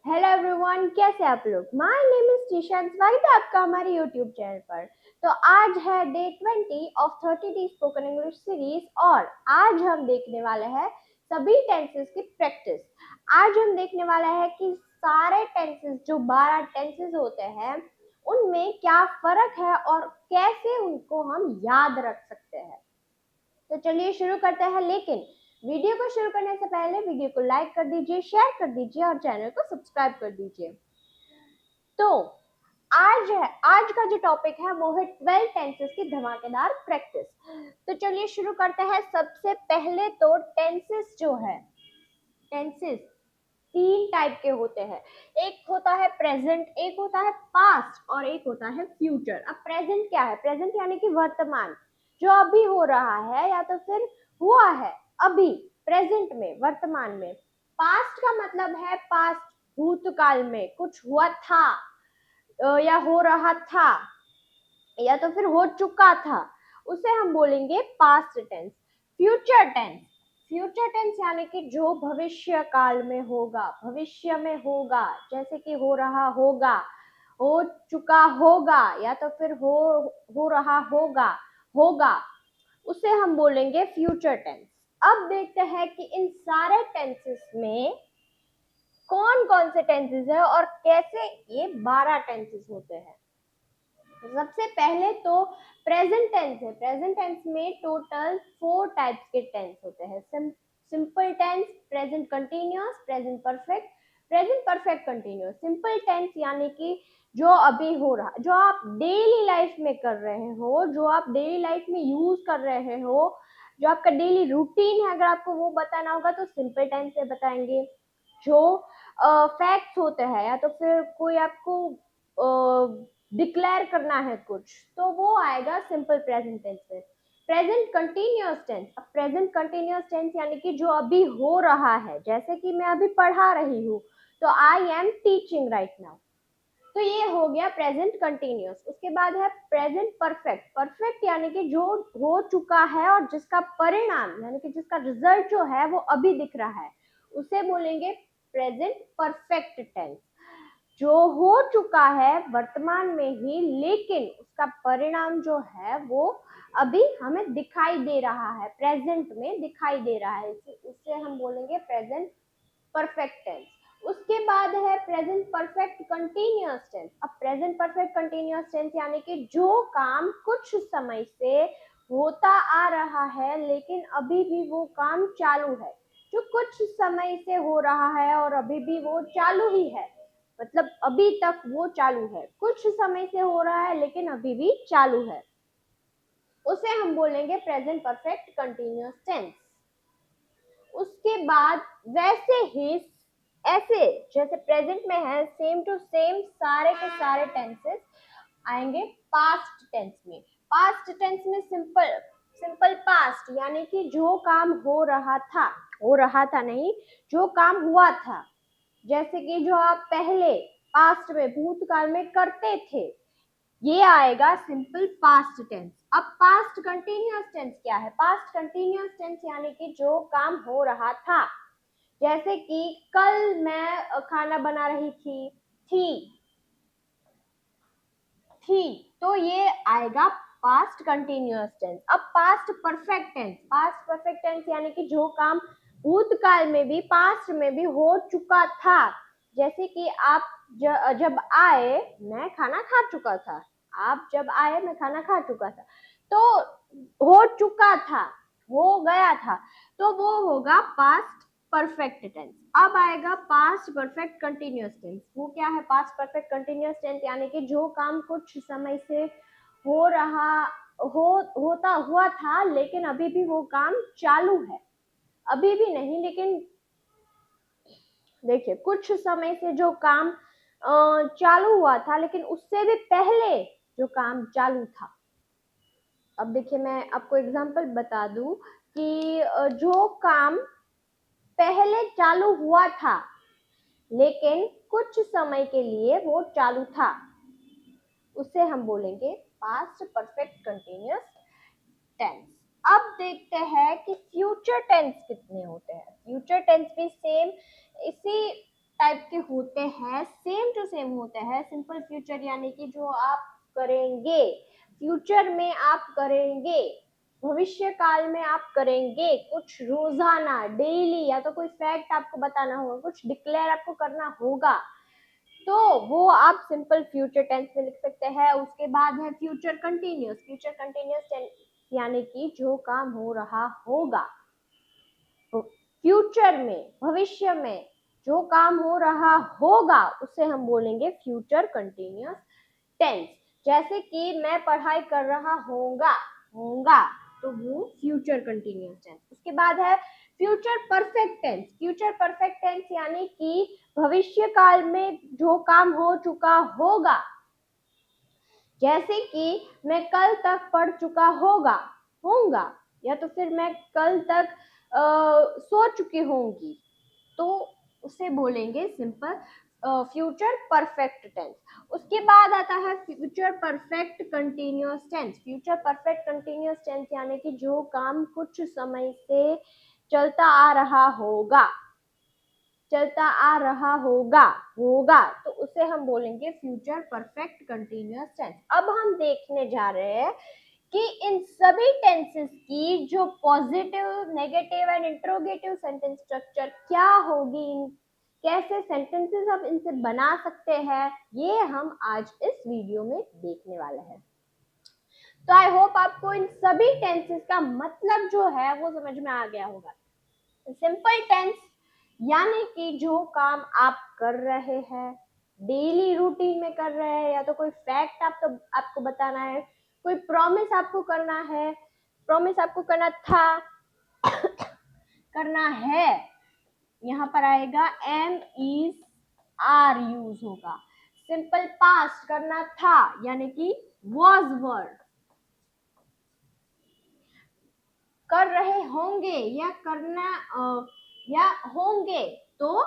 Hello everyone, कैसे आप लोग। माय नेम इज टीशा, स्वागत है आपका हमारे यूट्यूब चैनल पर। तो आज है day 20 of 30 day spoken English series और आज हम देखने वाले हैं सभी टेंसेस की प्रैक्टिस। आज हम देखने वाले हैं कि सारे टेंसेस जो 12 टेंसेस होते हैं उनमें क्या फर्क है और कैसे उनको हम याद रख सकते हैं। तो चलिए शुरू करते हैं, लेकिन वीडियो को शुरू करने से पहले वीडियो को लाइक कर दीजिए, शेयर कर दीजिए और चैनल को सब्सक्राइब कर दीजिए। तो आज का जो टॉपिक है वो है 12 टेंसेस की धमाकेदार प्रैक्टिस। तो चलिए शुरू करते हैं। सबसे पहले तो टेंसेस जो है, टेंसेस तीन टाइप के होते हैं। एक होता है प्रेजेंट, एक होता है पास्ट और एक होता है फ्यूचर। अब प्रेजेंट क्या है? प्रेजेंट यानी कि वर्तमान, जो अभी हो रहा है या तो फिर हुआ है अभी, प्रेजेंट में, वर्तमान में। पास्ट का मतलब है पास्ट, भूतकाल में कुछ हुआ था या हो रहा था या तो फिर हो चुका था, उसे हम बोलेंगे past tense. Future tense, future tense यानी कि जो भविष्य काल में होगा, भविष्य में होगा, जैसे कि हो रहा होगा, हो चुका होगा या तो फिर हो रहा होगा, होगा, उसे हम बोलेंगे फ्यूचर टेंस। अब देखते हैं कि इन सारे टेंसेस में कौन कौन से टेंसेस है और कैसे ये 12 टेंसेस होते हैं। सबसे पहले तो प्रेजेंट टेंस है। प्रेजेंट टेंस में टोटल 4 टाइप्स के टेंस होते हैं। Simple tense, present continuous, present perfect, present perfect continuous. Simple tense यानी कि जो अभी हो रहा, जो आप डेली लाइफ में कर रहे हो, जो आप डेली लाइफ में यूज कर रहे हो, जो आपका डेली रूटीन है, अगर आपको वो बताना होगा तो सिंपल टेंस से बताएंगे। जो फैक्ट्स होते हैं या तो फिर कोई आपको डिक्लेयर करना है कुछ, तो वो आएगा सिंपल प्रेजेंट टेंस में। प्रेजेंट कंटिन्यूअस टेंस, अब प्रेजेंट कंटिन्यूअस टेंस यानी कि जो अभी हो रहा है, जैसे कि मैं अभी पढ़ा रही हूँ, तो I am teaching right now, तो ये हो गया प्रेजेंट कंटिन्यूअस। उसके बाद है प्रेजेंट परफेक्ट। परफेक्ट यानी कि जो हो चुका है और जिसका परिणाम यानी कि जिसका रिजल्ट जो है वो अभी दिख रहा है, उसे बोलेंगे प्रेजेंट परफेक्ट टेंस। जो हो चुका है वर्तमान में ही, लेकिन उसका परिणाम जो है वो अभी हमें दिखाई दे रहा है, प्रेजेंट में दिखाई दे रहा है, उससे हम बोलेंगे प्रेजेंट परफेक्ट टेंस। उसके बाद है प्रेजेंट परफेक्ट कंटिन्यूअस टेंस। अब प्रेजेंट परफेक्ट कंटिन्यूअस टेंस यानी कि जो काम कुछ समय से होता आ रहा है लेकिन अभी भी वो काम चालू है, जो कुछ समय से हो रहा है और अभी भी वो चालू ही है, मतलब अभी तक वो चालू है, कुछ समय से हो रहा है लेकिन अभी भी चालू है, उसे हम बोलेंगे प्रेजेंट परफेक्ट कंटिन्यूअस टेंस। उसके बाद वैसे ही, ऐसे जैसे प्रेजेंट में है, सेम टू सेम सारे के सारे टेंसेस आएंगे पास्ट टेंस में। पास्ट टेंस में सिंपल, सिंपल पास्ट यानी कि जो काम हो रहा था नहीं, जो काम हुआ था, जैसे कि जो आप पहले पास्ट में, भूतकाल में करते थे, ये आएगा सिंपल पास्ट टेंस। अब पास्ट कंटिन्यूअस टेंस क्या है? पास्ट कंटिन्यूअस टेंस यानी कि जो काम हो रहा था, जैसे कि कल मैं खाना बना रही थी, तो ये आएगा पास्ट कंटिन्यूअस टेंस। अब past perfect tense, past perfect tense यानी कि जो काम भूतकाल में भी, पास्ट में भी हो चुका था, जैसे कि आप जब आए मैं खाना खा चुका था, आप जब आए मैं खाना खा चुका था, तो हो चुका था, हो गया था, तो वो होगा पास्ट परफेक्ट टेंस। अब आएगा पास्ट परफेक्ट कंटिन्यूअस टेंस। वो क्या है पास्ट परफेक्ट कंटिन्यूअस टेंस? यानी कि जो काम कुछ समय से हो रहा, होता हुआ था लेकिन अभी भी वो काम चालू है, अभी भी नहीं लेकिन देखिए कुछ समय से जो काम चालू हुआ था लेकिन उससे भी पहले जो काम चालू था। अब देखिए मैं आपको एग्जांपल बता दूं कि जो काम पहले चालू हुआ था लेकिन कुछ समय के लिए वो चालू था, उसे हम बोलेंगे पास्ट परफेक्ट कंटिन्यूअस टेंस। अब देखते हैं कि फ्यूचर टेंस कितने होते हैं। फ्यूचर टेंस भी सेम इसी टाइप के होते हैं, सेम टू सेम होते हैं। सिंपल फ्यूचर यानी कि जो आप करेंगे, फ्यूचर में आप करेंगे, भविष्य काल में आप करेंगे, कुछ रोजाना डेली या तो कोई फैक्ट आपको बताना होगा, कुछ डिक्लेयर आपको करना होगा, तो वो आप सिंपल फ्यूचर टेंस में लिख सकते हैं। उसके बाद है future continuous. Future continuous tense यानी कि जो काम हो रहा होगा, फ्यूचर में, भविष्य में जो काम हो रहा होगा उसे हम बोलेंगे फ्यूचर कंटिन्यूस टेंस। जैसे कि मैं पढ़ाई कर रहा होगा, होगा तो वो फ्यूचर कंटिन्यूस टेंस। उसके बाद है future perfect tense. Future perfect tense यानी कि भविष्य काल में जो काम हो चुका होगा, जैसे कि मैं कल तक पढ़ चुका होगा, होगा, या तो फिर मैं कल तक सो चुकी होंगी, तो उसे बोलेंगे सिंपल फ्यूचर परफेक्ट टेंस। उसके बाद आता है future perfect continuous tense. Future perfect continuous tense यानी कि जो काम कुछ समय से चलता आ रहा होगा, चलता आ रहा होगा, होगा, तो उसे हम बोलेंगे फ्यूचर परफेक्ट कंटिन्यूअस टेंस। अब हम देखने जा रहे हैं कि इन सभी टेंसेस की जो positive, negative and interrogative sentence structure क्या होगी, कैसे सेंटेंसेस हम इनसे बना सकते हैं, ये हम आज इस वीडियो में देखने वाले हैं। तो आई होप आपको इन सभी टेंसेस का मतलब जो है वो समझ में आ गया होगा। सिंपल टेंस यानी कि जो काम आप कर रहे हैं, डेली रूटीन में कर रहे हैं, या तो कोई फैक्ट आपको बताना है, कोई प्रॉमिस आपको करना है, प्रॉमिस आपको करना था, करना है, यहाँ पर आएगा एम इज आर यूज होगा। सिंपल पास्ट करना था यानी कि वॉज वर्ड, कर रहे होंगे या करना या होंगे तो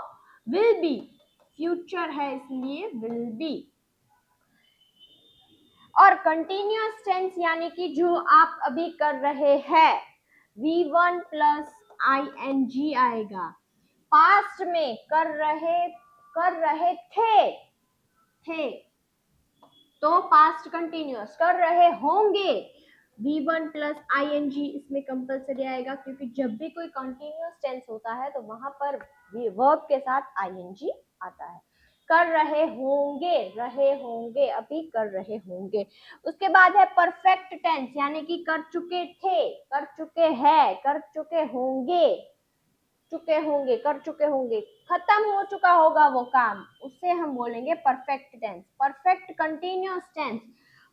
विल बी, फ्यूचर है इसलिए विल बी। और कंटिन्यूअस टेंस यानी कि जो आप अभी कर रहे हैं, V1 प्लस ing आएगा। पास्ट में कर रहे थे तो पास्ट कंटिन्यूअस, कर रहे होंगे V1 प्लस ing इसमें कंपल्सरी आएगा, क्योंकि जब भी कोई कंटिन्यूअस टेंस होता है तो वहां पर वर्ब के साथ ing आता है। कर रहे होंगे, अभी कर रहे होंगे। उसके बाद है परफेक्ट टेंस यानी कि कर चुके थे, कर चुके हैं, कर चुके होंगे, कर चुके होंगे, खत्म हो चुका होगा वो काम, उससे हम बोलेंगे perfect tense. Perfect continuous tense.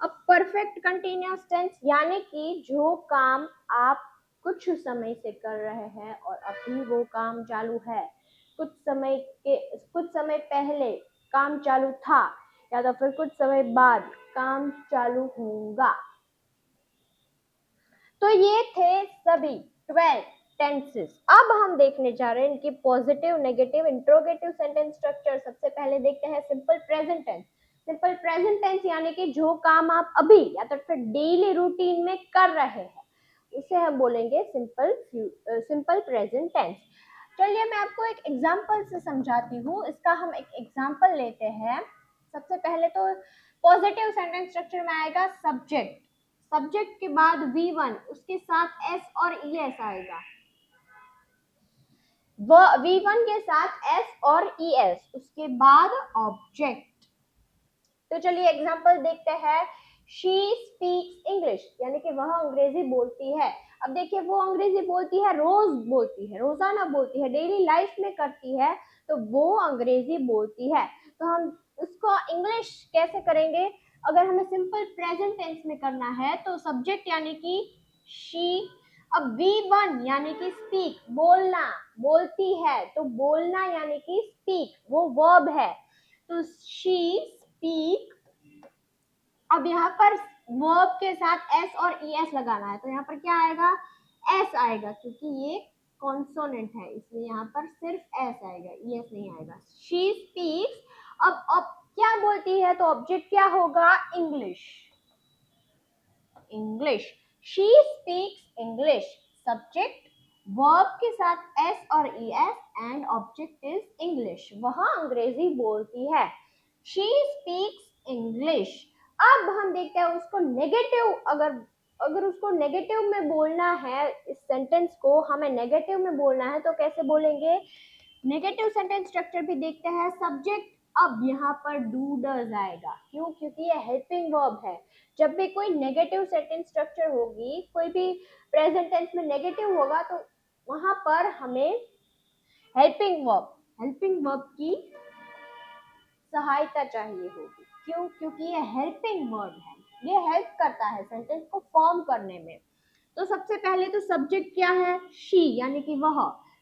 अब परफेक्ट कंटिन्यूअस टेंस यानी कि जो काम आप कुछ समय से कर रहे हैं और अभी वो काम चालू है, कुछ समय पहले काम चालू था, या तो फिर कुछ समय बाद काम चालू होगा। तो ये थे सभी 12 टेंसेस। अब हम देखने जा रहे हैं इनकी positive, negative, interrogative sentence structure. सबसे पहले देखते हैं simple present tense. Simple present tense यानी कि जो काम आप अभी या तो फिर डेली रूटीन में कर रहे हैं, उसे हम बोलेंगे सिंपल प्रेजेंट टेंस। चलिए मैं आपको एक एग्जांपल से समझाती हूँ। इसका हम एक एग्जांपल लेते हैं। सबसे पहले तो पॉजिटिव सेंटेंस स्ट्रक्चर में आएगा सब्जेक्ट, सब्जेक्ट के बाद V1, उसके साथ S और ES आएगा। V1 के साथ S और ES, उसके बाद ऑब्जेक्ट। तो चलिए एग्जांपल देखते हैं। शी स्पीक्स इंग्लिश यानी कि वह अंग्रेजी बोलती है। अब देखिए वो अंग्रेजी बोलती है, रोज बोलती है, रोजाना बोलती है, डेली लाइफ में करती है, तो वो अंग्रेजी बोलती है। तो हम उसको इंग्लिश कैसे करेंगे? अगर हमें सिंपल प्रेजेंट टेंस में करना है तो सब्जेक्ट यानी कि शी, अब V1 यानी कि स्पीक, बोलना, बोलती है, तो बोलना यानी कि स्पीक, वो वर्ब है, तो शी स्पीक। अब यहाँ पर वर्ब के साथ S और ES लगाना है, तो यहाँ पर क्या आएगा? S आएगा, क्योंकि ये कॉन्सोनेंट है इसलिए यहाँ पर सिर्फ S आएगा, ES नहीं आएगा। शी स्पीक्स, अब क्या बोलती है तो ऑब्जेक्ट क्या होगा? English, English. She speaks English, subject verb के साथ एस और E S and object is English, वह अंग्रेजी बोलती है। She speaks English. अब हम देखते हैं उसको नेगेटिव, अगर अगर उसको नेगेटिव में बोलना है, इस सेंटेंस को हमें नेगेटिव में बोलना है तो कैसे बोलेंगे। नेगेटिव सेंटेंस स्ट्रक्चर भी देखते हैं। सब्जेक्ट, अब यहाँ पर डू डज आएगा, क्यों, क्योंकि ये हेल्पिंग वर्ब है। जब भी कोई नेगेटिव सेंटेंस स्ट्रक्चर होगी, कोई भी प्रेजेंट टेंस में नेगेटिव होगा, तो वहां पर हमें हेल्पिंग वर्ब की सहायता चाहिए होगी। क्यों, क्योंकि ये हेल्पिंग वर्ब है, ये हेल्प करता है सेंटेंस को फॉर्म करने में। तो सबसे पहले तो सब्जेक्ट क्या है, शी, यानी कि वह,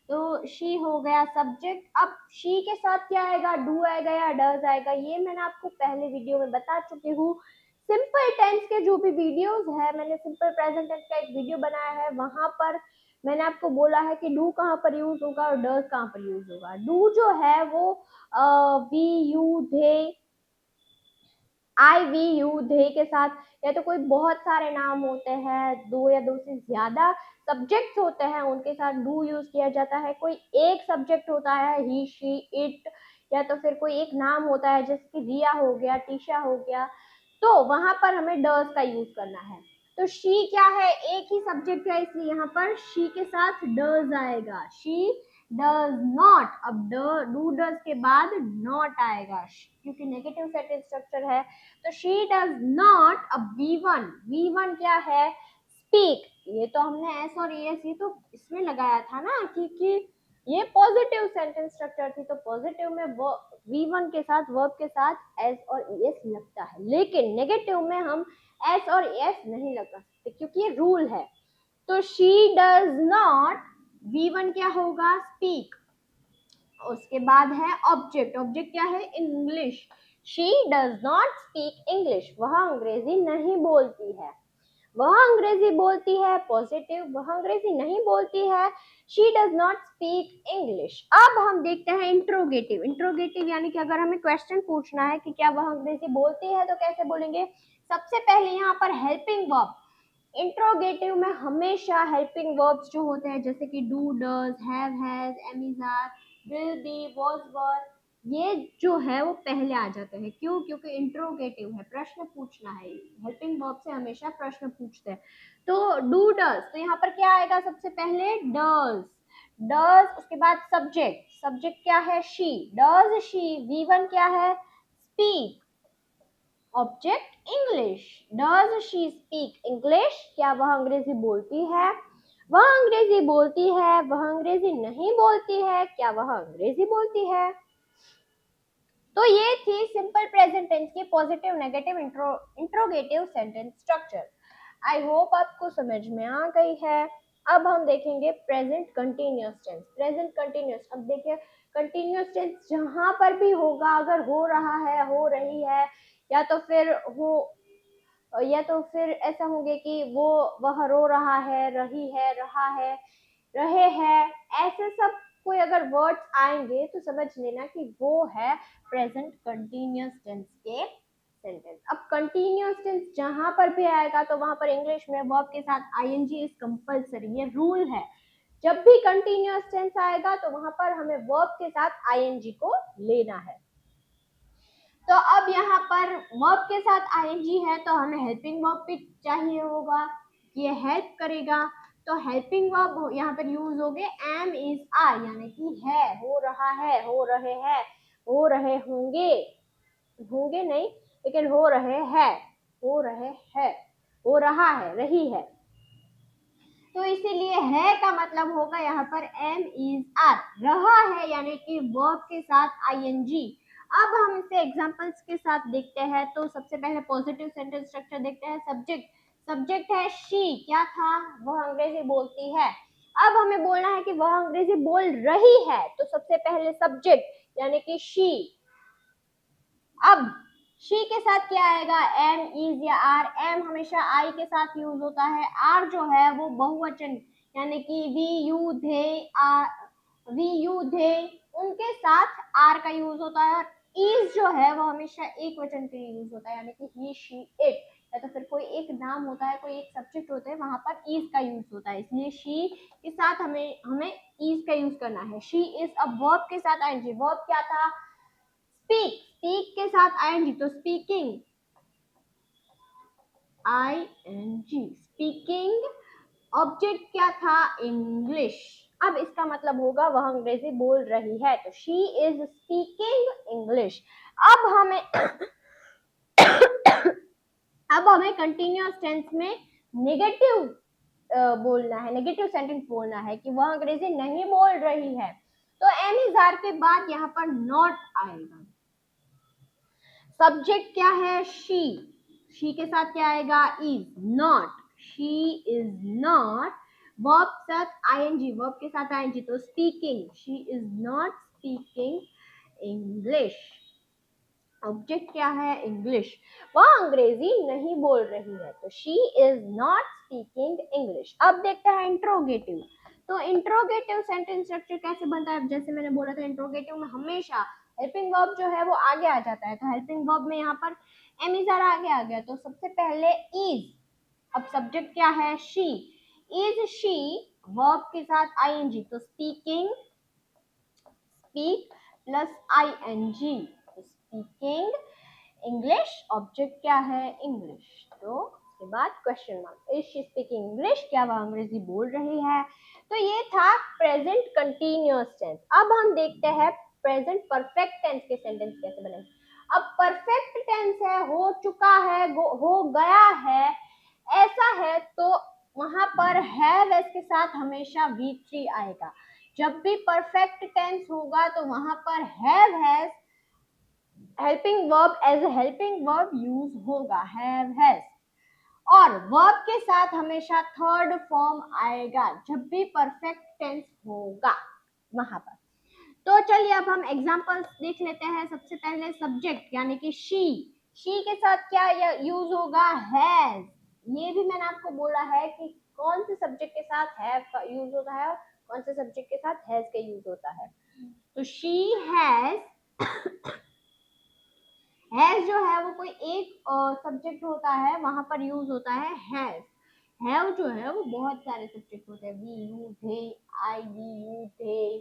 तो शी हो गया सब्जेक्ट। अब शी के साथ क्या आएगा, डू आएगा या डज आएगा, ये मैंने आपको पहले वीडियो में बता चुकी हूँ। सिंपल टेंस के जो भी वीडियोस है, मैंने सिंपल प्रेजेंट टेंस का एक वीडियो बनाया है, वहां पर मैंने आपको बोला है कि डू कहाँ पर यूज होगा और डज कहाँ पर यूज होगा। डू जो है वो we you they, I we you they के साथ, या तो कोई बहुत सारे नाम होते हैं, दो या दो से ज्यादा सब्जेक्ट्स होते हैं, उनके साथ डू यूज किया जाता है। कोई एक सब्जेक्ट होता है, ही शी इट, या तो फिर कोई एक नाम होता है जैसे कि रिया हो गया, टीशा हो गया, तो वहां पर हमें डज का यूज करना है। तो शी क्या है, एक ही सब्जेक्ट है, इसलिए यहाँ पर शी के साथ डज आएगा। शी डज नॉट, अब डू डज के बाद नॉट आएगा क्योंकि नेगेटिव सेंटेंस स्ट्रक्चर है। तो शी डज नॉट। अब वी वन क्या है, स्पीक। ये तो हमने एस और एस ये तो इसमें लगाया था ना, क्योंकि ये पॉजिटिव सेंटेंस स्ट्रक्चर थी, तो पॉजिटिव में वो वी वन के साथ वर्ब के साथ एस और एस लगता है, लेकिन नेगेटिव में हम एस और एस नहीं लगा सकते क्योंकि ये रूल है। तो she does not, V one क्या होगा, स्पीक। उसके बाद है ऑब्जेक्ट, ऑब्जेक्ट क्या है, English. She does not speak English, वह अंग्रेजी नहीं बोलती है। वह अंग्रेजी बोलती है, पॉजिटिव, वह अंग्रेजी नहीं बोलती है। She does not speak English. अब हम देखते हैं इंट्रोगेटिव। इंट्रोगेटिव यानी कि अगर हमें क्वेश्चन पूछना है कि क्या वह अंग्रेजी बोलती है तो कैसे बोलेंगे। सबसे पहले यहाँ पर हेल्पिंग वर्ब, इंट्रोगेटिव में हमेशा हेल्पिंग वर्ब्स जो होते हैं जैसे कि do does, have has, am is are, will be, was were, ये जो है वो पहले आ जाते हैं। क्यों, क्योंकि इंट्रोगेटिव है, प्रश्न पूछना है, हेल्पिंग वर्ब से हमेशा प्रश्न पूछते हैं। तो डू डज, तो यहाँ पर क्या आएगा, सबसे पहले डज, डज, उसके बाद सब्जेक्ट, सब्जेक्ट क्या है, she, does she, V one क्या है, speak, object English, does she speak English, क्या वह अंग्रेजी बोलती है, वह अंग्रेजी बोलती है, वह अंग्रेजी नहीं बोलती है, क्या वह अंग्रेजी बोलती है। तो ये थी सिंपल प्रेजेंट टेंस की positive, negative, interrogative sentence structure. I hope आपको समझ में आ गई है। अब हम देखेंगे present continuous tense. Present continuous, अब देखिए कंटिन्यूअस टेंस जहां पर भी होगा, अगर हो रहा है, हो रही है, या तो फिर हो, या तो फिर ऐसा होंगे कि वो, वह रो रहा है, रही है, रहा है, रहे हैं, ऐसे सब कोई अगर वर्ड्स आएंगे तो समझ लेना कि वो है प्रेजेंट कंटिन्यूअस टेंस के सेंटेंस। अब कंटिन्यूअस टेंस जहां पर भी आएगा तो वहां पर इंग्लिश में वर्ब के साथ आईएनजी इज कंपलसरी, ये रूल है। जब भी कंटिन्यूअस टेंस आएगा तो वहां पर हमें वर्ब के साथ आईएनजी को लेना है। तो अब यहाँ पर वर्ब के साथ आईएनजी है तो हमें हेल्पिंग वर्ब भी चाहिए होगा, ये हेल्प करेगा। तो हेल्पिंग वर्ब यहाँ पर यूज हो गए एम इज आर, यानी कि है, हो रहा है, हो रहे हैं, हो रहे होंगे, होंगे नहीं लेकिन हो रहे हैं, हो रहे हैं, हो रहा है, रही है। तो इसीलिए है का मतलब होगा यहाँ पर एम इज आर, रहा है यानी कि वर्ब के साथ आईएनजी। अब हम इसे एग्जांपल्स के साथ देखते हैं। तो सबसे पहले पॉजिटिव सेंटेंस स्ट्रक्चर देखते हैं। सब्जेक्ट, सब्जेक्ट है शी, क्या था, वह अंग्रेजी बोलती है। अब हमें बोलना है कि वह अंग्रेजी बोल रही है, तो सबसे पहले सब्जेक्ट यानी कि शी। अब शी के साथ क्या आएगा, एम, इज या आर। एम हमेशा आई के साथ यूज होता है। आर जो है वो बहुवचन यानी कि we you they, we you they, उनके साथ आर का यूज होता है। और इज जो है वो हमेशा एक वचन के लिए यूज होता है यानी कि ही शी इट। या तो फिर कोई एक नाम होता है, कोई एक सब्जेक्ट होता है, वहां पर इज का यूज होता है, इसलिए शी के साथ हमें हमें इज का यूज करना है। शी इज अब वर्ब के साथ आईएनजी, वर्ब क्या था, स्पीक, स्पीक के साथ आईएनजी तो स्पीकिंग, आईएनजी स्पीकिंग। ऑब्जेक्ट क्या था, इंग्लिश। अब इसका मतलब होगा वह अंग्रेजी बोल रही है, तो शी इज स्पीकिंग इंग्लिश। अब हमें अब हमें कंटिन्यूअस टेंस में नेगेटिव बोलना है, नेगेटिव सेंटेंस बोलना है कि वह अंग्रेजी नहीं बोल रही है। तो एम इज आर के बाद यहाँ पर नॉट आएगा। सब्जेक्ट क्या है, शी के साथ क्या आएगा, is, not, she is not. Verb साथ आईएनजी, वर्ब के साथ आईएनजी तो speaking, she is not speaking English. Object क्या है, इंग्लिश, वह अंग्रेजी नहीं बोल रही है, तो she is not speaking English. अब देखते हैं इंट्रोगेटिव। तो इंट्रोगेटिव सेंटेंस स्ट्रक्चर कैसे बनता है, जैसे मैंने बोला था इंट्रोगेटिव में हमेशा हेल्पिंग वर्ब जो है वो आगे आ जाता है, तो हेल्पिंग वर्ब में यहाँ पर एम इज आर आगे आ गया, तो सबसे पहले इज। अब सब्जेक्ट क्या है, शी, इज शी, वर्ब के साथ आईएनजी तो स्पीकिंग, स्पीक प्लस आईएनजी तो स्पीकिंग इंग्लिश। ऑब्जेक्ट क्या है, इंग्लिश, तो उसके बाद question mark, is she speaking English, क्या वह अंग्रेजी बोल रही है। तो ये था प्रेजेंट कंटीन्यूअस टेंस। अब हम देखते हैं प्रेजेंट परफेक्ट टेंस के सेंटेंस कैसे बनेंगे। अब परफेक्ट टेंस है, हो चुका है, हो गया है, ऐसा है, तो वहां पर हैव एस के साथ हमेशा V3 आएगा। जब भी परफेक्ट टेंस होगा तो वहां पर have has helping verb as a helping verb use होगा, हैव हैज। और वर्ब के साथ हमेशा थर्ड फॉर्म आएगा जब भी परफेक्ट टेंस होगा वहां पर। तो चलिए अब हम एग्जांपल्स देख लेते हैं। सबसे पहले सब्जेक्ट यानी कि शी के साथ क्या यूज होगा, हैज। ये भी मैंने आपको बोला है कि कौन से सब्जेक्ट के साथ हैव का यूज होता है और कौन से सब्जेक्ट के साथ हैज का यूज होता है। तो शी हैज, हैज जो है वो कोई एक सब्जेक्ट होता है, वहां पर यूज होता है हैज। हैव जो है वो बहुत सारे सब्जेक्ट होते हैं, we, you, they, I, we, you, they.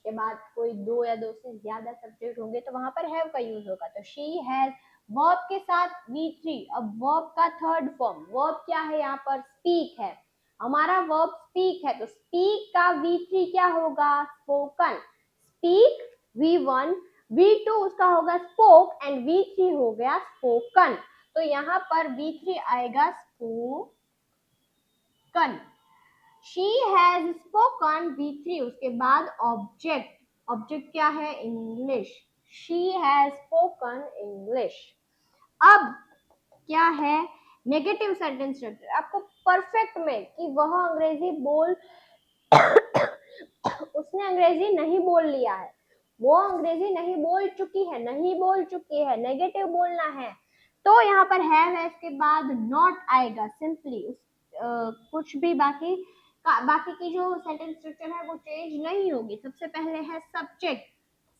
के बाद कोई दो या दो से ज्यादा सब्जेक्ट होंगे तो वहां पर हैव का यूज होगा। तो शी हैज, वर्ब के साथ V3। अब वर्ब का थर्ड फॉर्म, वर्ब क्या है यहाँ पर, स्पीक है, हमारा वर्ब स्पीक है, तो स्पीक का V3 क्या होगा, स्पोकन। स्पीक V1, V2 उसका होगा स्पोक एंड V3 हो गया स्पोकन। तो यहाँ पर V3 आएगा spoken. She has spoken, V3 उसके बाद ऑब्जेक्ट, ऑब्जेक्ट क्या है, English, she has spoken English. अब क्या है नेगेटिव सेंटेंस स्ट्रक्चर, आपको परफेक्ट में कि वह अंग्रेजी बोल उसने अंग्रेजी नहीं बोल लिया है, वो अंग्रेजी नहीं बोल चुकी है, नहीं बोल चुकी है, नेगेटिव बोलना है, तो यहाँ पर है इसके बाद नॉट आएगा सिंपली। कुछ भी बाकी की जो सेंटेंस स्ट्रक्चर है वो चेंज नहीं होगी। सबसे पहले है सब्जेक्ट,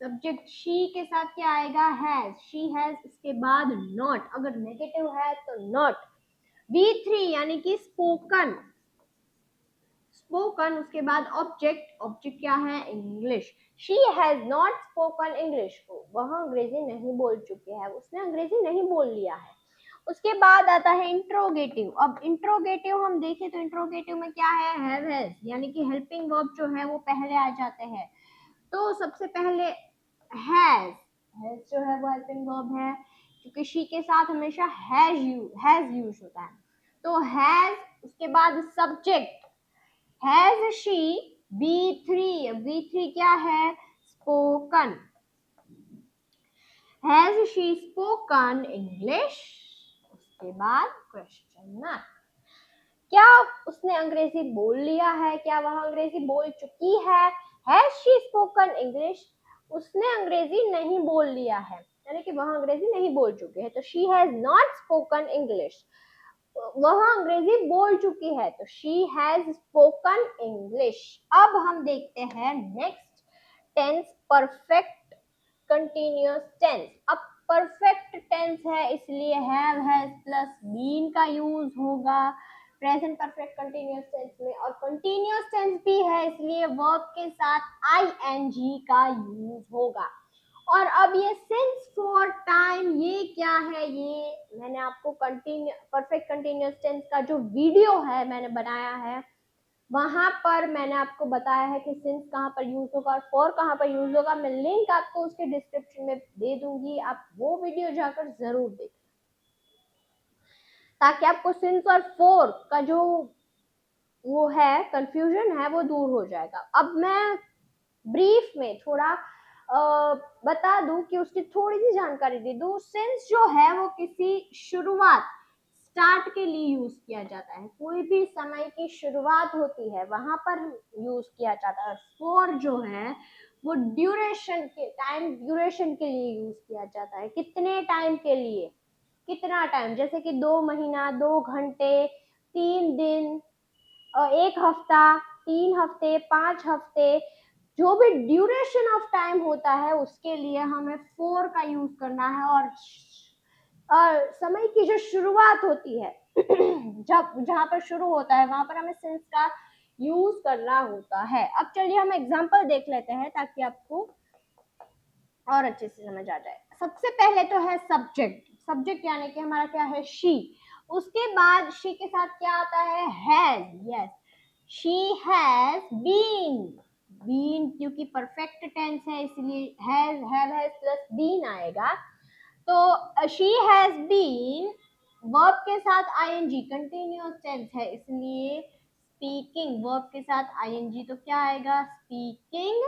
सब्जेक्ट शी के साथ क्या आएगा, हैज, शी हैज, इसके बाद नॉट, अगर नेगेटिव है तो नॉट। V3 यानी कि स्पोकन, स्पोकन उसके बाद ऑब्जेक्ट, ऑब्जेक्ट क्या है, English. She has not spoken English, वह अंग्रेजी नहीं बोल चुकी है, उसने अंग्रेजी नहीं बोल लिया है। उसके बाद आता है इंट्रोगेटिव। अब इंट्रोगेटिव हम देखें तो इंट्रोगेटिव में क्या है, हैव हैज, यानी कि हेल्पिंग वर्ब जो है वो पहले आ जाते हैं। तो सबसे पहले हैज, हैज जो है वो हेल्पिंग वर्ब है, क्योंकि शी के साथ हमेशा हैज यूज होता है। तो हैज, उसके बाद subject has she, V3, V3 क्या है, spoken, has she spoken English. उसके बाद क्वेश्चन मार्क, क्या उसने अंग्रेजी बोल लिया है, क्या वह अंग्रेजी बोल चुकी है, हैज शी स्पोकन इंग्लिश, उसने अंग्रेजी नहीं बोल लिया है, यानी कि वह अंग्रेजी नहीं बोल चुकी है, तो she has not spoken English. वह अंग्रेजी बोल चुकी है, तो शी हैज स्पोकन इंग्लिश। अब हम देखते हैं next tense, perfect continuous tense. अब परफेक्ट टेंस है इसलिए हैव हैज प्लस बीन का यूज होगा प्रेजेंट परफेक्ट कंटिन्यूअस टेंस में, और कंटिन्यूअस टेंस भी है इसलिए वर्ब के साथ आईएनजी का यूज होगा। और अब ये सिंस फॉर टाइम ये क्या है, ये मैंने आपको परफेक्ट कंटिन्यूअस टेंस का जो वीडियो है मैंने बनाया है, वहां पर मैंने आपको बताया है कि सिंस कहाँ पर यूज होगा और फॉर कहाँ पर यूज होगा। मैं लिंक आपको उसके डिस्क्रिप्शन में दे दूंगी, आप वो वीडियो जाकर जरूर देखें ताकि आपको सिंस और फॉर का जो वो है कंफ्यूजन है वो दूर हो जाएगा। अब मैं ब्रीफ में थोड़ा बता दूं कि उसकी थोड़ी सी जानकारी दे दूं। सिंस जो है वो किसी शुरुआत स्टार्ट के लिए यूज किया जाता है, कोई भी समय की शुरुआत होती है वहां पर यूज किया जाता है। फॉर जो है वो ड्यूरेशन के ड्यूरेशन के लिए यूज किया जाता है, कितने टाइम के लिए, कितना टाइम, जैसे कि 2 महीना, 2 घंटे, 3 दिन, 1 हफ्ता, 3 हफ्ते, 5 हफ्ते, जो भी ड्यूरेशन ऑफ टाइम होता है उसके लिए हमें फॉर का यूज करना है। और समय की जो शुरुआत होती है जब जहां पर शुरू होता है वहां पर हमें सिंस का यूज करना होता है। अब चलिए हम एग्जांपल देख लेते हैं ताकि आपको और अच्छे से समझ आ जाए। सबसे पहले तो है सब्जेक्ट, सब्जेक्ट यानी कि हमारा क्या है, शी। उसके बाद शी के साथ क्या आता है, has. Yes, she has been, been क्योंकि परफेक्ट टेंस है इसलिए हैज हैव प्लस बीन आएगा। तो शी हैज बीन, वर्ब के साथ आईएनजी, कंटिन्यूअस टेंस है इसलिए स्पीकिंग, वर्ब के साथ आईएनजी तो क्या आएगा, स्पीकिंग।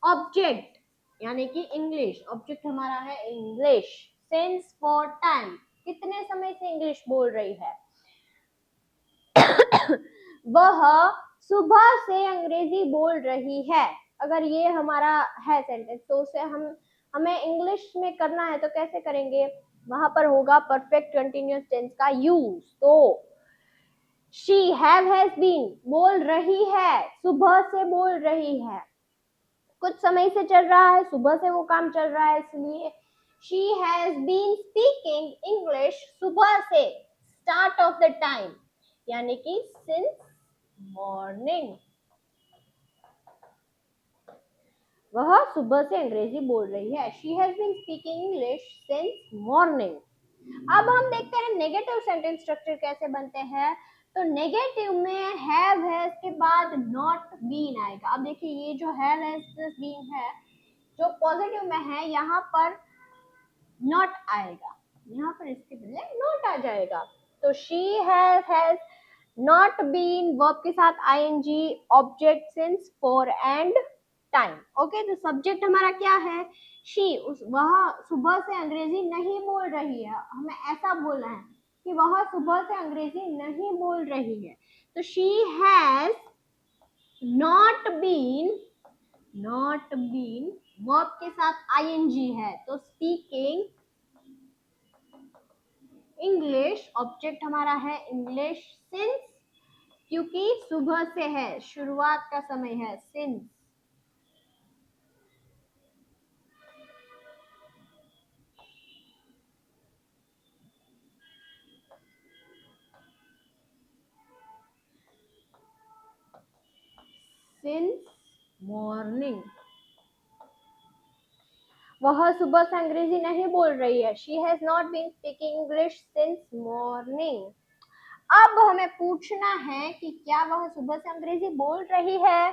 ऑब्जेक्ट यानी कि इंग्लिश, ऑब्जेक्ट हमारा है इंग्लिश। सिंस फॉर टाइम, कितने समय से इंग्लिश बोल रही है वह सुबह से अंग्रेजी बोल रही है। अगर ये हमारा है सेंटेंस तो उसे हमें इंग्लिश में करना है तो कैसे करेंगे, वहां पर होगा परफेक्ट कंटिन्यूअस टेंस का यूज। तो शी हैज बीन बोल रही है, सुबह से बोल रही है, कुछ समय से चल रहा है, सुबह से वो काम चल रहा है इसलिए she has been speaking English सुबह से, स्टार्ट ऑफ द टाइम यानी कि सिंस मॉर्निंग। वह सुबह से अंग्रेजी बोल रही है, she has been speaking English since morning. अब हम देखते हैं नेगेटिव सेंटेंस स्ट्रक्चर कैसे बनते हैं। तो नेगेटिव में हैव हैज के बाद नॉट बीन आएगा। अब देखिए ये जो हैव हैज प्लस बीन है जो पॉजिटिव में है यहाँ पर नॉट आएगा, यहाँ पर इसके बदले नॉट आ जाएगा। तो she has not been, verb के साथ ING, object since for and time. Okay, तो सब्जेक्ट हमारा क्या है, शी। वह सुबह से अंग्रेजी नहीं बोल रही है, हमें ऐसा बोलना है कि वह सुबह से अंग्रेजी नहीं बोल रही है। तो she has not been, not been verb के साथ आईएनजी है तो स्पीकिंग इंग्लिश, ऑब्जेक्ट हमारा है इंग्लिश सिंस, क्योंकि सुबह से है, शुरुआत का समय है, सिंस। सिंस मॉर्निंग, वह सुबह से अंग्रेजी नहीं बोल रही है, she has not been speaking English since morning. अब हमें पूछना है कि क्या वह सुबह से अंग्रेजी बोल रही है,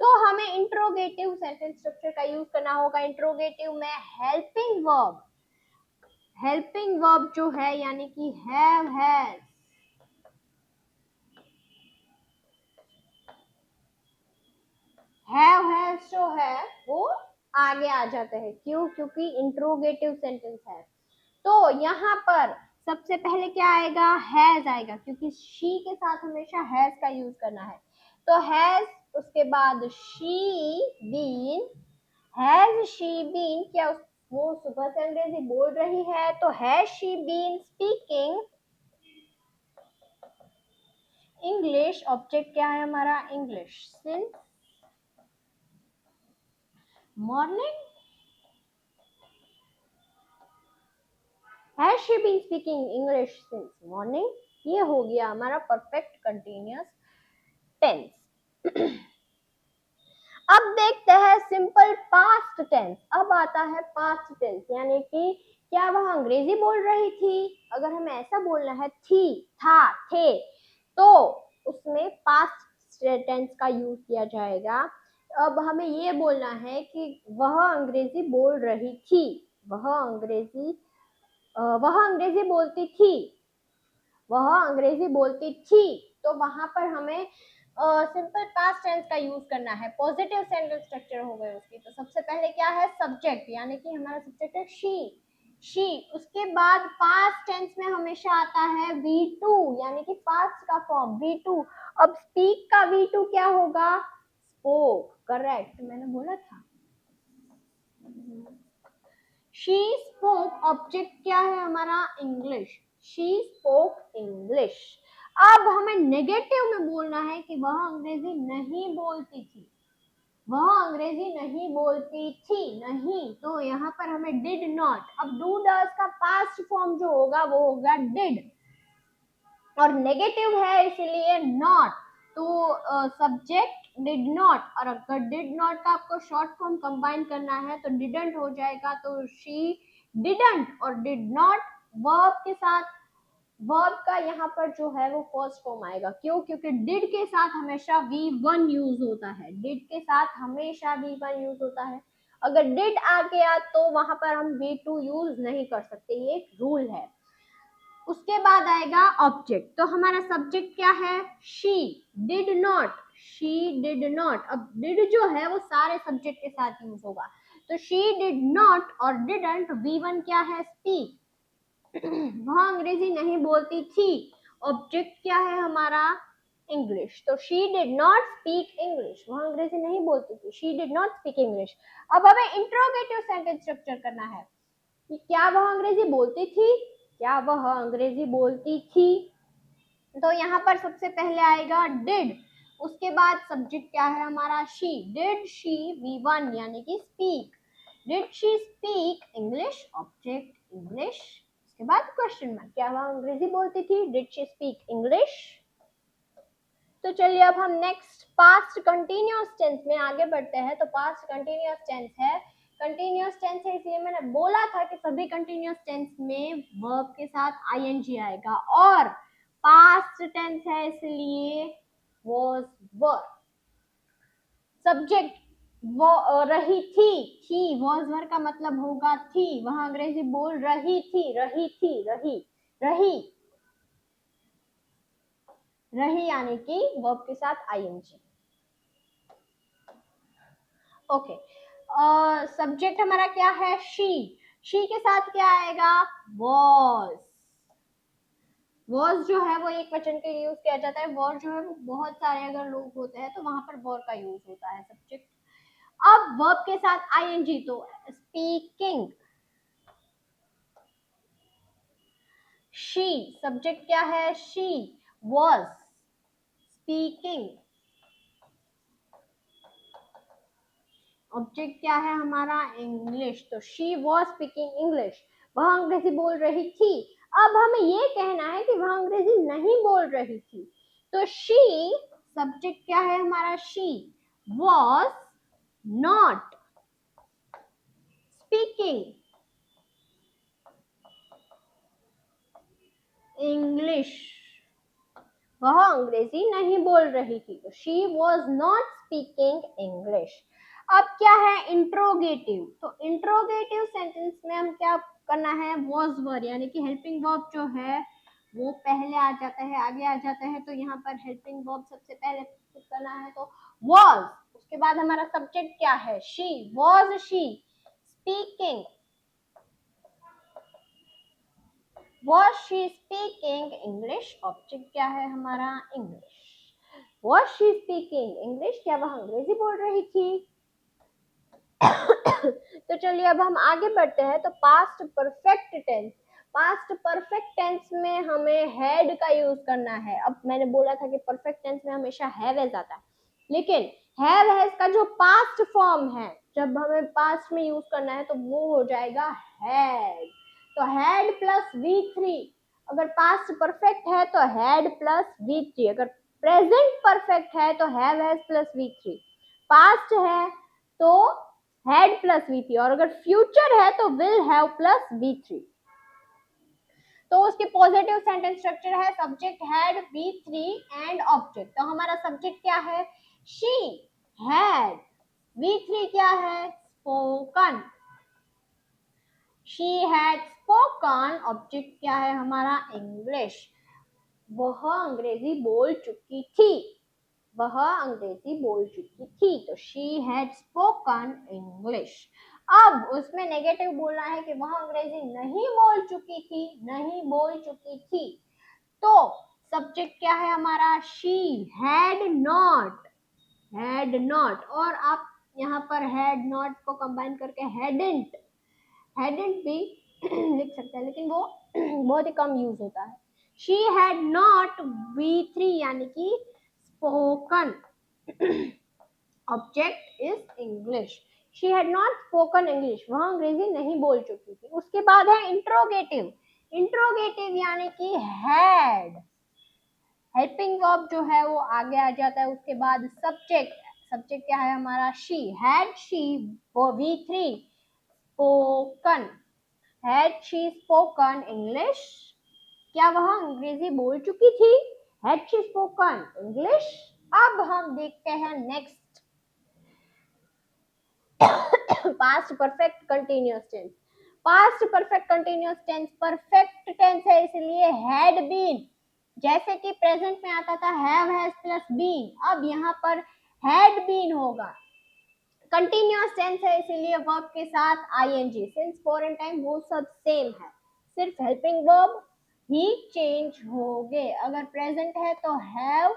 तो हमें इंट्रोगेटिव सेंटेंस स्ट्रक्चर का यूज करना होगा। इंट्रोगेटिव में हेल्पिंग वर्ब, हेल्पिंग वर्ब जो है यानी कि हैव हैज, हैव हैज जो है वो आगे आ जाते हैं, क्यों, क्योंकि इंट्रोगेटिव सेंटेंस है। तो यहाँ पर सबसे पहले क्या आएगा, हैज आएगा, क्योंकि शी के साथ हमेशा हैज का यूज करना है। तो हैज, उसके बाद she been, has she been, क्या वो सुबह से अंग्रेजी बोल रही है, तो has she been speaking English, object क्या है हमारा English since morning. Has she been speaking English since morning, ये हो गया हमारा परफेक्ट कंटिन्यूअस टेंस। अब देखते हैं सिंपल पास्ट टेंस। अब आता है पास्ट टेंस, यानी कि क्या वह अंग्रेजी बोल रही थी। अगर हमें ऐसा बोलना है थी, था, थे, तो उसमें पास्ट टेंस का यूज किया जाएगा। अब हमें ये बोलना है कि वह अंग्रेजी बोल रही थी, वह अंग्रेजी बोलती थी, वह अंग्रेजी बोलती थी, तो वहां पर हमें सिंपल पास्ट टेंस का यूज करना है। पॉजिटिव सेंटेंस स्ट्रक्चर हो गए उसकी। तो सबसे पहले क्या है, सब्जेक्ट, यानी कि हमारा सब्जेक्ट है शी। उसके बाद पास्ट टेंस में हमेशा आता है V2, यानी कि पास्ट का फॉर्म V2। अब स्पीक का V2 क्या होगा, स्पोक। करेक्ट, मैंने बोला था। शी स्पोक, ऑब्जेक्ट क्या है हमारा, इंग्लिश। She spoke English. अब हमें नेगेटिव में बोलना है कि वह अंग्रेजी नहीं बोलती थी, वह अंग्रेजी नहीं बोलती थी, नहीं, तो यहाँ पर हमें डिड नॉट। अब डू डज का पास्ट फॉर्म जो होगा वो होगा डिड, और नेगेटिव है इसलिए नॉट, तो सब्जेक्ट डिड नॉट। और अगर डिड नॉट का आपको शॉर्ट फॉर्म कंबाइन करना है तो डिडंट हो जाएगा, तो शी डिडंट और डिड नॉट वर्ब के साथ। वर्ब का यहाँ पर जो है वो फर्स्ट फॉर्म आएगा, क्यों, क्योंकि डिड के साथ हमेशा V1 यूज होता है, डिड के साथ हमेशा V1 यूज होता है। अगर डिड आ गया तो वहां पर हम V2 यूज नहीं कर सकते, ये एक रूल है। उसके बाद आएगा ऑब्जेक्ट, तो हमारा सब्जेक्ट क्या है, she did not, she did not. अब डिड जो है वो सारे सब्जेक्ट के साथ यूज होगा, तो शी डिड नॉट और डिडंट V1 क्या है, स्पीक। वह अंग्रेजी नहीं बोलती थी, ऑब्जेक्ट क्या है हमारा, इंग्लिश। तो she did not speak English, वह अंग्रेजी नहीं बोलती थी, she did not speak English. अब हमें इंट्रोगेटिव सेंटेंस स्ट्रक्चर करना है कि क्या वह अंग्रेजी बोलती थी, क्या वह अंग्रेजी बोलती थी। तो यहाँ पर सबसे पहले आएगा डिड, उसके बाद सब्जेक्ट क्या है हमारा, शी। डिड शी V1 यानी कि speak, did she speak English, object English. उसके बाद क्वेश्चन मार्क, क्या वह अंग्रेजी बोलती थी, डिड शी स्पीक इंग्लिश। तो चलिए अब हम नेक्स्ट पास्ट कंटिन्यूअस टेंस में आगे बढ़ते हैं। तो पास्ट कंटिन्यूअस टेंस है, कंटिन्यूअस टेंस है इसलिए मैंने बोला था कि सभी कंटिन्यूअस टेंस में वर्ब के साथ ing आएगा, और पास्ट टेंस है इसलिए was were। सब्जेक्ट वो रही थी was were का मतलब होगा थी, वह अंग्रेजी बोल रही थी, रही यानी कि वर्ब के साथ ing। ओके, सब्जेक्ट हमारा क्या है, शी के साथ क्या आएगा, वॉज जो है वो एक वचन के यूज किया जाता है, वॉर जो है वो बहुत सारे अगर लोग होते हैं तो वहां पर वॉर का यूज होता है सब्जेक्ट। अब वर्ब के साथ ing, तो स्पीकिंग, शी सब्जेक्ट क्या है, शी वॉज स्पीकिंग, ऑब्जेक्ट क्या है हमारा, इंग्लिश। तो शी वॉज स्पीकिंग इंग्लिश, वह अंग्रेजी बोल रही थी। अब हमें ये कहना है कि वह अंग्रेजी नहीं बोल रही थी, तो शी सब्जेक्ट क्या है हमारा, she was not speaking English, वह अंग्रेजी नहीं बोल रही थी, तो she was not speaking English. अब क्या है, इंट्रोगेटिव। तो इंट्रोगेटिव सेंटेंस में हम क्या करना है, वॉज वर, यानी कि हेल्पिंग वर्ब जो है वो पहले आ जाता है, आगे आ जाता है। तो यहाँ पर हेल्पिंग वर्ब सबसे पहले करना है, तो वॉज, उसके बाद हमारा सब्जेक्ट क्या है, she, was she speaking, Was she speaking English? Object क्या है हमारा, English. Was she speaking English? क्या वह अंग्रेजी बोल रही थी। तो चलिए अब हम आगे बढ़ते हैं। तो past perfect tense, past perfect tense में हमें हैड का यूज करना है। अब मैंने बोला था कि परफेक्ट टेंस में हमेशा हैव हैज आता है, लेकिन हैव हैज का जो पास्ट फॉर्म है जब हमें पास्ट में यूज करना है तो वो हो जाएगा हैड। तो हैड प्लस V3, अगर पास्ट परफेक्ट है तो हैड प्लस V3, अगर प्रेजेंट परफेक्ट है तो have has plus V3, past है तो हैड प्लस V3, और अगर फ्यूचर है तो विल हैव प्लस V3। तो उसके पॉजिटिव सेंटेंस स्ट्रक्चर है subject had V3 and object. तो हमारा सब्जेक्ट क्या है? शी हैड, V3 क्या है? Spoken, she had spoken, object क्या है हमारा? इंग्लिश, वह अंग्रेजी बोल चुकी थी, वह अंग्रेजी बोल चुकी थी, तो शी हैड स्पोकन इंग्लिश। अब उसमें नेगेटिव बोलना है कि वह अंग्रेजी नहीं बोल चुकी थी, नहीं बोल चुकी थी, तो सब्जेक्ट क्या है हमारा? She had not, had not, और आप यहाँ पर हैड नॉट को कंबाइन करके हैडेंट, हैडेंट भी लिख सकते हैं, लेकिन वो बहुत ही कम यूज होता है। शी हैड नॉट V3 यानी कि spoken, object is English, she had not spoken English, वह अंग्रेजी नहीं बोल चुकी थी। उसके बाद है इंट्रोगेटिव, इंट्रोगेटिव यानी कि हैड, हेल्पिंग वर्ब जो है वो आगे आ जाता है, उसके बाद सब्जेक्ट, सब्जेक्ट क्या है हमारा? She had, she V3 spoken, had she spoken English, क्या वह अंग्रेजी बोल चुकी थी? Had she spoken English. अब हम देखते हैं next past perfect continuous tense. Past perfect continuous tense perfect tense है, इसलिए हैड बीन, जैसे कि प्रेजेंट में आता था हैव हैज प्लस बीन, अब यहाँ पर हैड बीन होगा। कंटिन्यूअस टेंस है इसीलिए वर्ब के साथ आईएनजी, सिंस फॉरेन टाइम वो सब सेम है, सिर्फ हेल्पिंग वर्ब ही चेंज हो गए। अगर प्रेजेंट है तो हैव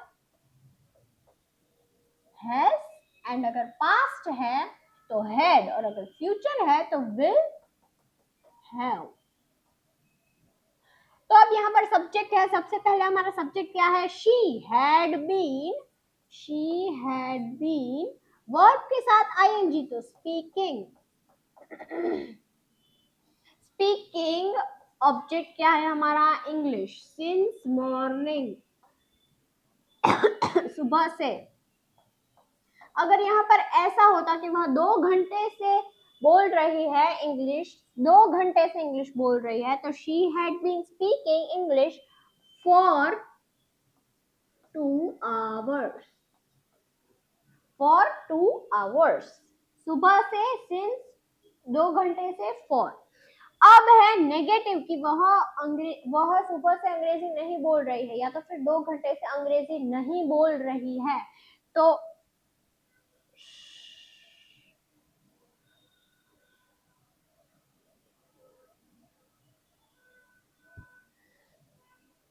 हैज, एंड अगर पास्ट है तो हैड, और अगर फ्यूचर है तो विल हैव। तो अब यहाँ पर सब्जेक्ट है, सबसे पहले हमारा सब्जेक्ट क्या है? She had been, she had been, verb के साथ आईएनजी तो स्पीकिंग, स्पीकिंग, ऑब्जेक्ट क्या है हमारा? इंग्लिश, सिंस मॉर्निंग, सुबह से। अगर यहाँ पर ऐसा होता कि वह 2 घंटे से बोल रही है इंग्लिश, 2 घंटे से इंग्लिश बोल रही है, तो she had been speaking English for 2 hours, for 2 hours, सुबह से, सिंस 2 घंटे से, फॉर। अब है नेगेटिव कि वह सुबह से अंग्रेजी नहीं बोल रही है, या तो फिर 2 घंटे से अंग्रेजी नहीं बोल रही है, तो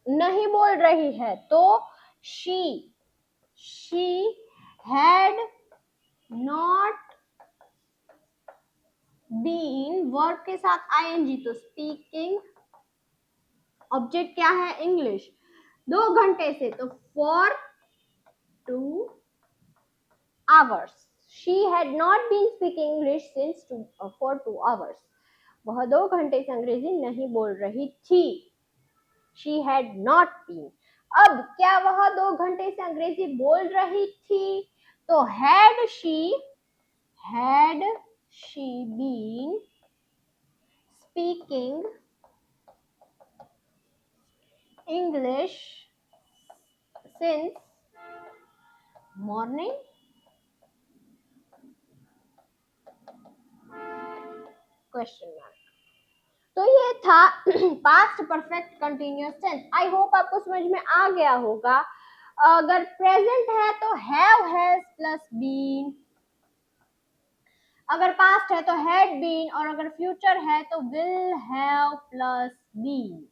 नहीं बोल रही है तो she had not been, verb के साथ आईएनजी तो स्पीकिंग, ऑब्जेक्ट क्या है? इंग्लिश, 2 घंटे से तो for 2 hours, she had not been speaking English since for 2 hours, वह 2 घंटे से अंग्रेजी नहीं बोल रही थी, शी हैड नॉट बीन। अब क्या वह 2 घंटे से अंग्रेजी बोल रही थी? तो had she been speaking English since morning? Question mark. तो ये था past perfect continuous tense. I hope आपको समझ में आ गया होगा। अगर प्रेजेंट है तो हैव हैज प्लस बीन, अगर पास्ट है तो हैड बीन, और अगर फ्यूचर है तो will have plus been.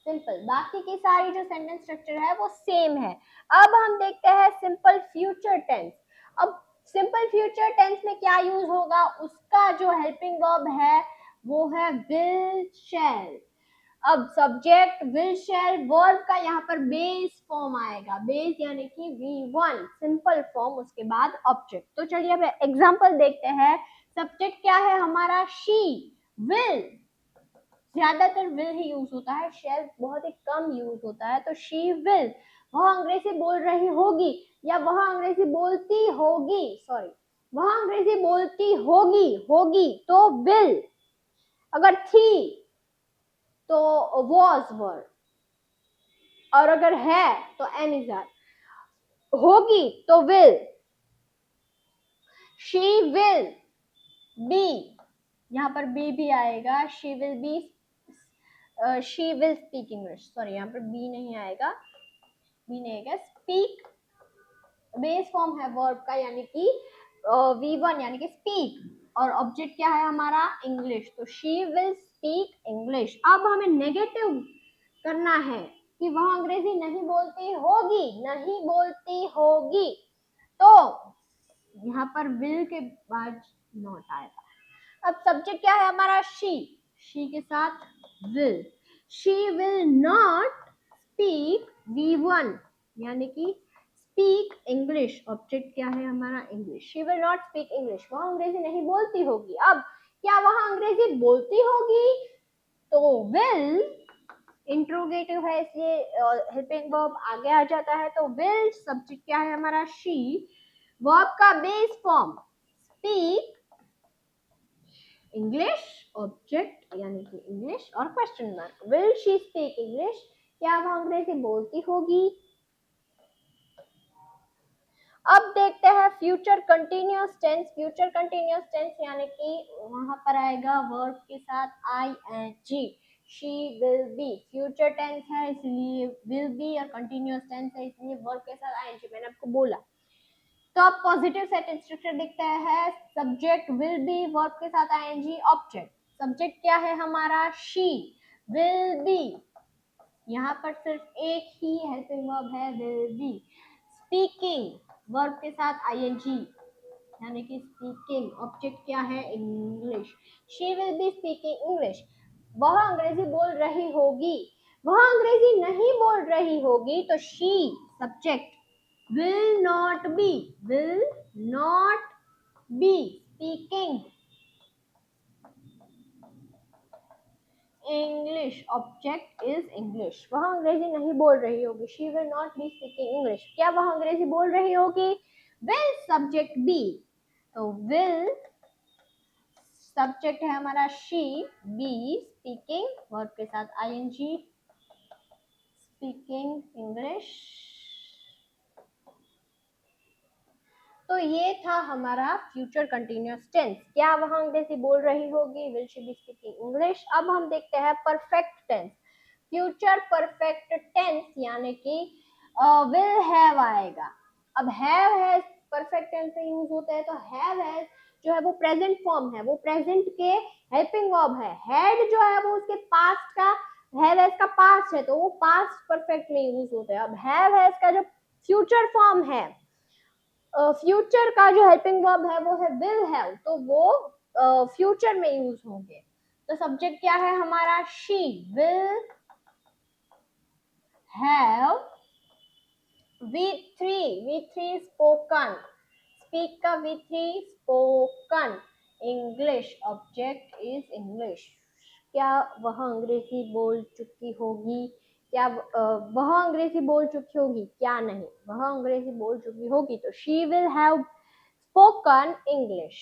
Simple, बाकी की सारी जो सेंटेंस स्ट्रक्चर है वो सेम है। अब हम देखते हैं सिंपल फ्यूचर टेंस। अब सिंपल फ्यूचर टेंस में क्या यूज होगा? उसका जो हेल्पिंग वर्ब है वो है विल शैल। अब सब्जेक्ट विल शैल, वर्ब का यहाँ पर बेस फॉर्म आएगा, बेस यानी कि V1 सिंपल फॉर्म, उसके बाद ऑब्जेक्ट। तो चलिए अब एग्जांपल देखते हैं। सब्जेक्ट क्या है हमारा? शी विल ज्यादातर विल ही यूज होता है, शेल बहुत ही कम यूज होता है। तो शी विल, वह अंग्रेजी बोल रही होगी या वह अंग्रेजी बोलती होगी, सॉरी, वह अंग्रेजी बोलती होगी, होगी तो विल, अगर थी तो was वर्ड, और अगर है तो एम इज आर, होगी तो विल, शी विल बी, यहाँ पर बी भी आएगा, she will B, she will speak English, sorry यहाँ पर बी नहीं आएगा, बी नहीं आएगा, स्पीक बेस फॉर्म है वर्ब का, यानी कि V1 यानी कि स्पीक, और ऑब्जेक्ट क्या है हमारा इंग्लिश, तो शी विल स्पीक इंग्लिश। अब हमें नेगेटिव करना है कि वह अंग्रेजी नहीं बोलती होगी, नहीं बोलती होगी, तो यहाँ पर विल के बाद नॉट आएगा। अब सब्जेक्ट क्या है हमारा शी के साथ will, she will not speak V1 यानी कि स्पीक इंग्लिश, ऑब्जेक्ट क्या है हमारा English, she will not speak English, वह अंग्रेजी नहीं बोलती होगी। अब क्या वह अंग्रेजी बोलती होगी, तो विल इंट्रोगेटिव है इसलिए हेल्पिंग वर्ब आगे आ जाता है, तो विल सब्जेक्ट क्या है हमारा शी, वर्ब का base form speak English, object यानी कि इंग्लिश और question mark, will she speak English, क्या वह अंग्रेजी बोलती होगी। अब देखते हैं future continuous tense. Future continuous tense यानी कि वहां पर आएगा वर्ब के साथ ing, she will be, future tense है इसलिए विल बी, और कंटिन्यूअस टेंस है इसलिए वर्ब के साथ ing, मैंने आपको बोला। तो अब पॉजिटिव सेट स्ट्रक्चर दिखता है, सब्जेक्ट विल बी, वर्ब के साथ ing, ऑब्जेक्ट, सब्जेक्ट क्या है हमारा शी विल बी, यहाँ पर सिर्फ एक ही हेल्पिंग वर्ब है विल बी, स्पीकिंग वर्ब के साथ ing यानी कि स्पीकिंग, ऑब्जेक्ट क्या है English, she will B speaking English, वह अंग्रेजी बोल रही होगी, वह अंग्रेजी नहीं बोल रही होगी, तो she subject will not be speaking English, object is English, वह अंग्रेजी नहीं बोल रही होगी, she will not be speaking English, क्या वह अंग्रेजी बोल रही होगी, will subject be, तो will सब्जेक्ट है हमारा she, be speaking, वर्ब के साथ ing, speaking English। तो ये था हमारा फ्यूचर कंटिन्यूअस टेंस, क्या वह अंग्रेजी बोल रही होगी, will she be speaking English. अब हम देखते हैं perfect tense. Future perfect tense यानी कि विल हैव आएगा। अब हैव हैज परफेक्ट टेंस में यूज होता है, तो हैव हैज जो है वो प्रेजेंट फॉर्म है, वो प्रेजेंट के हेल्पिंग वर्ब है, हैड जो है वो उसके पास्ट का, हैव हैज का पास्ट है तो वो पास्ट परफेक्ट में यूज होता है। अब हैव हैज का जो फ्यूचर फॉर्म है, फ्यूचर का जो हेल्पिंग वर्ब है वो है विल हैव, तो वो फ्यूचर में यूज होंगे। तो सब्जेक्ट क्या है हमारा she will have V3 spoken, speak का V3 spoken English, object is English, क्या वह अंग्रेजी बोल चुकी होगी, क्या वह अंग्रेजी बोल चुकी होगी, क्या नहीं, वह अंग्रेजी बोल चुकी होगी, तो she will have spoken English.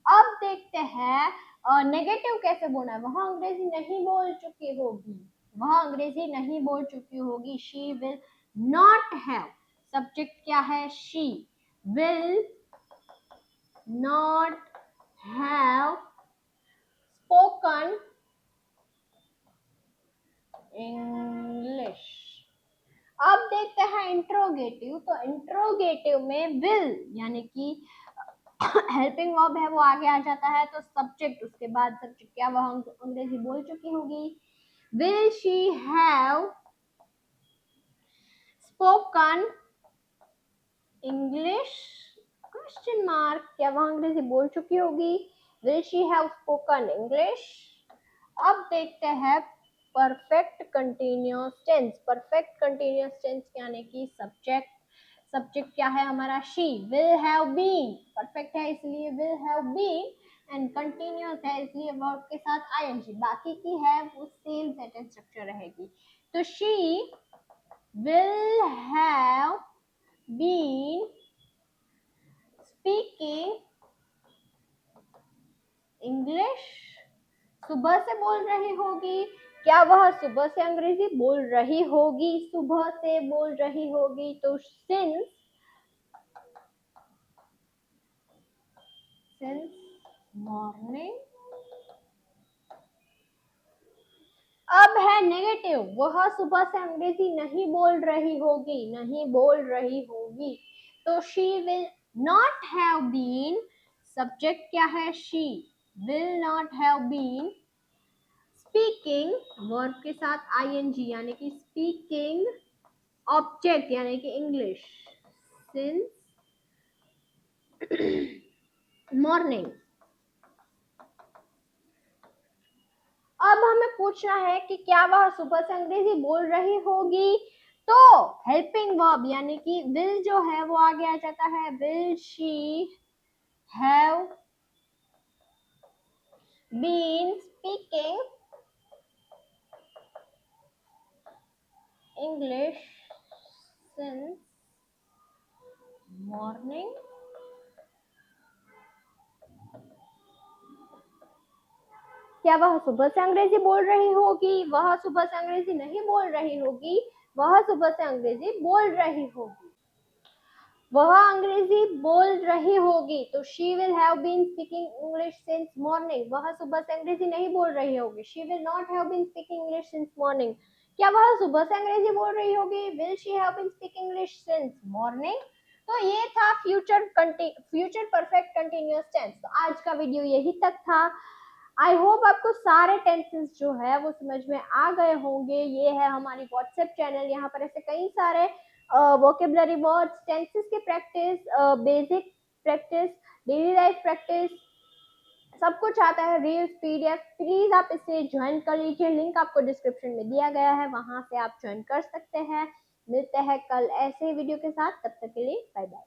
अब देखते हैं नेगेटिव कैसे बोलना है, वह अंग्रेजी नहीं बोल चुकी होगी, वह अंग्रेजी नहीं बोल चुकी होगी, she will not have, subject क्या है she will not have spoken English. अब देखते हैं इंट्रोगेटिव। तो इंट्रोगेटिव में विल यानी कि हेल्पिंग वर्ब है वो आगे आ जाता है, तो सब्जेक्ट उसके बाद सब्जेक्ट क्या वह अंग्रेजी बोल चुकी होगी, will she have spoken English question mark, क्या वह अंग्रेजी बोल चुकी होगी, will she have spoken English. अब देखते हैं perfect continuous tense. Perfect continuous tense यानी कि सब्जेक्ट क्या है हमारा she will have been, perfect है इसलिए will have been, and continuous है इसलिए वर्ब के साथ आईएनजी, बाकी की है वो सेम सेंटेंस स्ट्रक्चर रहेगी। तो she will have been speaking English, सुबह से बोल रही होगी। क्या वह सुबह से अंग्रेजी बोल रही होगी? सुबह से बोल रही होगी, तो सिंस मॉर्निंग। अब है नेगेटिव, वह सुबह से अंग्रेजी नहीं बोल रही होगी, नहीं बोल रही होगी, तो she will not have been, subject क्या है? She will not have been speaking, verb के साथ आईएनजी यानी कि स्पीकिंग, ऑब्जेक्ट यानी कि इंग्लिश, सिंस मॉर्निंग। अब हमें पूछना है कि क्या वह सुबह से अंग्रेजी बोल रही होगी, तो हेल्पिंग वर्ब यानी कि विल जो है वो आगे आ जाता है। Will she have been speaking English since morning. क्या वह सुबह से अंग्रेजी बोल रही होगी? वह सुबह से अंग्रेजी नहीं बोल रही होगी, वह सुबह से अंग्रेजी बोल रही होगी। वह अंग्रेजी बोल रही होगी, तो she will have been speaking English since morning. वह सुबह से अंग्रेजी नहीं बोल रही होगी, she will not have been speaking English since morning. क्या वह सुबह से अंग्रेजी बोल रही होगी? Will she have been speaking English since morning. तो ये था फ्यूचर परफेक्ट कंटिन्यूअस टेंस। तो आज का वीडियो यही तक था। आई होप आपको सारे टेंसेस जो है वो समझ में आ गए होंगे। ये है हमारी व्हाट्सएप चैनल, यहाँ पर ऐसे कई सारे वोकेबलरी वर्ड्स, टेंसेस की practice, basic practice, daily life practice, सब कुछ आता है। रील्स, पीडीएफ, प्लीज आप इसे ज्वाइन कर लीजिए। लिंक आपको डिस्क्रिप्शन में दिया गया है, वहां से आप ज्वाइन कर सकते हैं। मिलते हैं कल ऐसे ही वीडियो के साथ, तब तक के लिए बाय बाय।